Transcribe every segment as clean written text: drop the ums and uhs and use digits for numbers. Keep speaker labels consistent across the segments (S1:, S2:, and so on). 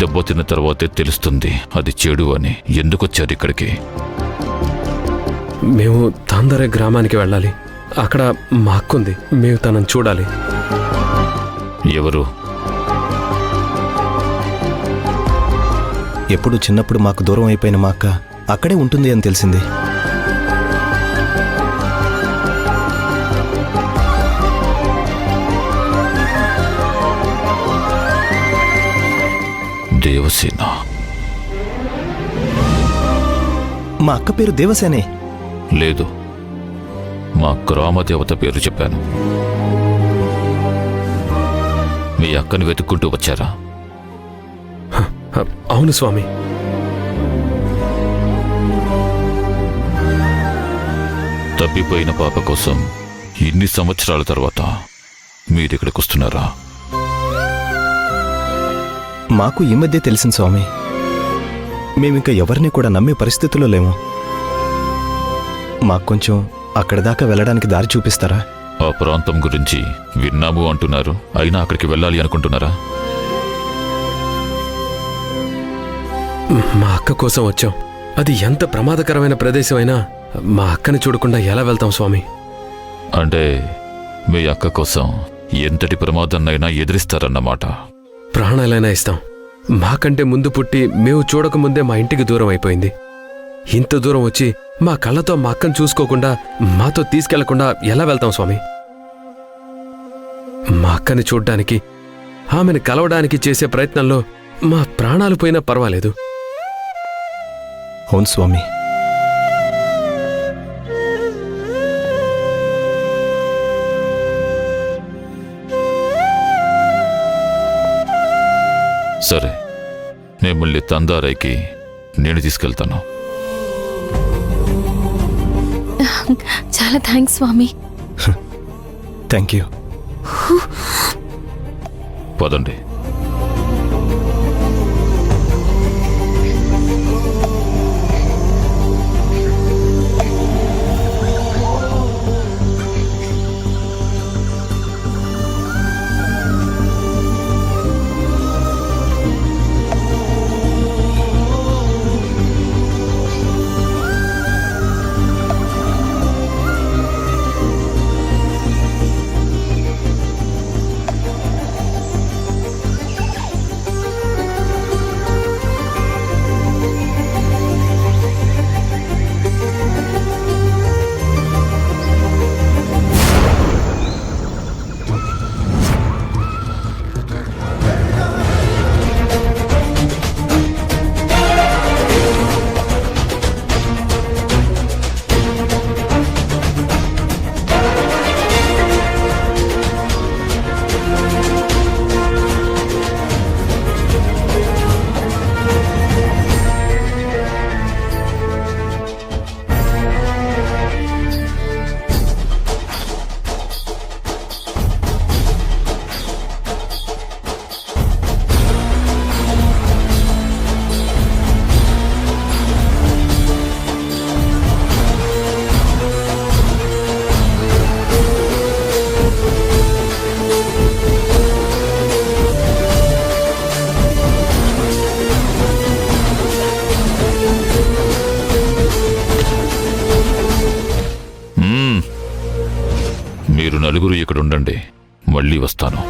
S1: దెబ్బతిన్న తర్వాతే తెలుస్తుంది అది చెడు అని. ఎందుకొచ్చారు ఇక్కడికి?
S2: మేము తాందరే గ్రామానికి వెళ్ళాలి. అక్కడ మా అక్కుంది. మేము తనని చూడాలి.
S1: ఎవరు?
S3: ఎప్పుడు చిన్నప్పుడు మాకు దూరం అయిపోయిన మా అక్క అక్కడే ఉంటుంది అని తెలిసింది.
S1: దేవసేన.
S3: మా అక్క పేరు దేవసేనే.
S1: లేదు, మా గ్రామదేవత పేరు చెప్పాను. మీ అక్కని వెతుక్కుంటూ వచ్చారా?
S2: అవును స్వామి.
S1: తప్పిపోయిన పాప కోసం ఇన్ని సంవత్సరాల తర్వాత మీరిక్కడికి వస్తున్నారా?
S3: మాకు ఈ మధ్య తెలిసింది స్వామి. మేమింక ఎవరిని కూడా నమ్మే పరిస్థితుల్లో లేము. మాకు కొంచెం అక్కడి దాకా వెళ్ళడానికి దారి చూపిస్తారా?
S1: ఆ ప్రాంతం గురించి విన్నాము అంటున్నారు, అయినా అక్కడికి వెళ్ళాలి అనుకుంటున్నారా?
S2: మా అక్క కోసం వచ్చాం. అది ఎంత ప్రమాదకరమైన ప్రదేశం అయినా మా అక్కని చూడకుండా ఎలా వెళ్తాం స్వామి?
S1: అంటే మీ అక్క కోసం ఎంతటి ప్రమాదాన్నైనా ఎదిరిస్తారన్నమాట.
S2: ప్రాణాలైనా ఇస్తాం. మాకంటే ముందు పుట్టి మేము చూడకముందే మా ఇంటికి దూరం అయిపోయింది. ఇంత దూరం వచ్చి మా కళ్ళతో మా అక్కను చూసుకోకుండా మాతో తీసుకెళ్లకుండా ఎలా వెళ్తాం స్వామి? మా అక్కని చూడ్డానికి, ఆమెను కలవడానికి చేసే ప్రయత్నంలో మా ప్రాణాలు పోయినా పర్వాలేదు.
S3: అవును స్వామి.
S1: సరే, మిమ్మల్ని తందారైకి నేను తీసుకెళ్తాను.
S4: చాలా థ్యాంక్స్ స్వామి.
S3: Thank you.
S1: పదండి. మీరు నలుగురు ఇక్కడ ఉండండి, మళ్ళీ వస్తాను.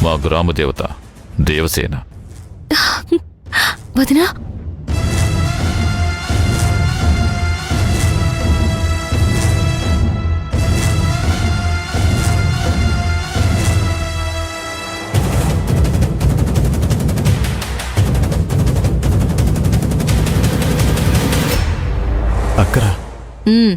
S1: మా గ్రామ దేవత దేవసేన.
S4: వదినా
S3: అక్కరా
S4: ఉమ్,